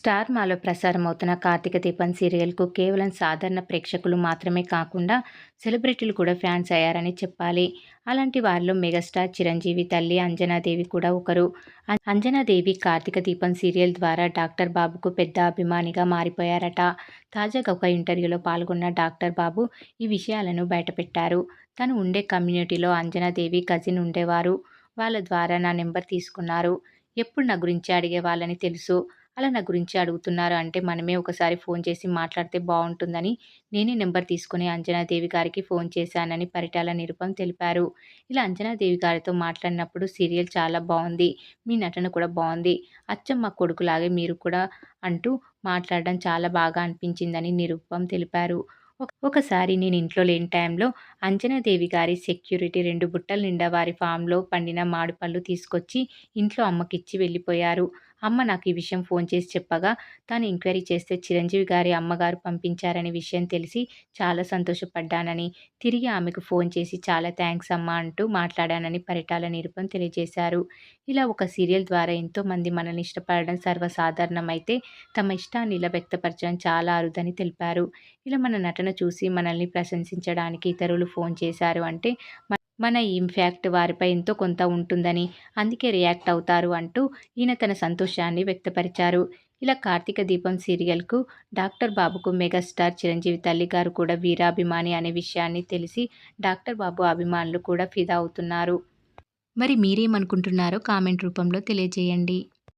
Star మాలో ప్రసారమవుతున్న 'కార్తీక దీపం' సీరియల్‌కు కేవలం సాధారణ ప్రేక్షకులు మాత్రమే కాకుండా సెలబ్రిటీలు కూడా ఫ్యాన్స్ అయ్యారని చెప్పాలి. అలాంటి వారిలో మెగాస్టార్ చిరంజీవి తల్లి అంజనాదేవి కూడా ఒకరు. అంజనాదేవి 'కార్తీక దీపం' సీరియల్ ద్వారా డాక్టర్ బాబుకు పెద్ద అభిమానిగా మారిపోయారట. తాజాగా ఒక ఇంటర్వ్యూలో పాల్గొన్న డాక్టర్ బాబు ఈ విషయాలను బయటపెట్టారు. తను ఉండే కమ్యూనిటీలో అంజనాదేవి కజిన్ ఉండేవారు. వాళ్ళ ద్వారా నా నెంబర్ తీసుకున్నారు. ఎప్పుడు నా గురించి అడిగేవాళ్ళని తెలుసు. అలా నా గురించి అడుగుతున్నారు అంటే మనమే ఒకసారి ఫోన్ చేసి మాట్లాడితే బావుంటుందని నేనే నెంబర్ తీసుకొని అంజనాదేవి గారికి ఫోన్ చేశానని పరిటాల నిరుపమ్ తెలిపారు. ఇలా అంజనాదేవి గారితో మాట్లాడినప్పుడు సీరియల్ చాలా బావుంది. మీ నటన కూడా బావుంది. అచ్చం మా కొడుకులాగే మీరు కూడా అంటూ మాట్లాడడం చాలా బాగా అనిపించిందని నిరుపమ్ తెలిపారు. ఒకసారి నేను ఇంట్లో లేని టైంలో అంజనాదేవి గారి సెక్యూరిటీ 2 బుట్టల నిండా వారి ఫామ్‌లో పండిన మామిడిపళ్ళు తీసుకొచ్చి ఇంట్లో అమ్మకిచ్చి వెళ్ళిపోయారు. అమ్మ నాకు ఈ విషయం ఫోన్ చేసి చెప్పగా తాను ఎంక్వైరీ చేస్తే చిరంజీవి గారి అమ్మగారు పంపించారనే విషయం తెలిసి చాలా సంతోషపడ్డానని, తిరిగి ఆమెకు ఫోన్ చేసి చాలా థాంక్స్ అమ్మా అంటూ మాట్లాడానని పరిటాల నిరుపమ్ తెలియజేశారు. ఇలా ఒక సీరియల్ ద్వారా ఎంతోమంది మనల్ని ఇష్టపడడం సర్వసాధారణమైతే తమ ఇష్టాన్ని ఇలా వ్యక్తపరచడం చాలా అరుదని తెలిపారు. ఇలా మన నటన చూసి మనల్ని ప్రశంసించడానికి ఇతరులు ఫోన్ చేశారు అంటే మన ఇంపాక్ట్ వారిపై ఎంతో కొంత ఉంటుందని, అందుకే రియాక్ట్ అవుతారు అంటూ ఈయన తన సంతోషాన్ని వ్యక్తపరిచారు. ఇలా 'కార్తీక దీపం' సీరియల్‌కు డాక్టర్ బాబుకు మెగాస్టార్ చిరంజీవి తల్లిగారు కూడా వీరాభిమాని అనే విషయాన్ని తెలిసి డాక్టర్ బాబు అభిమానులు కూడా ఫిదా అవుతున్నారు. మరి మీరేమనుకుంటున్నారో కామెంట్ రూపంలో తెలియజేయండి.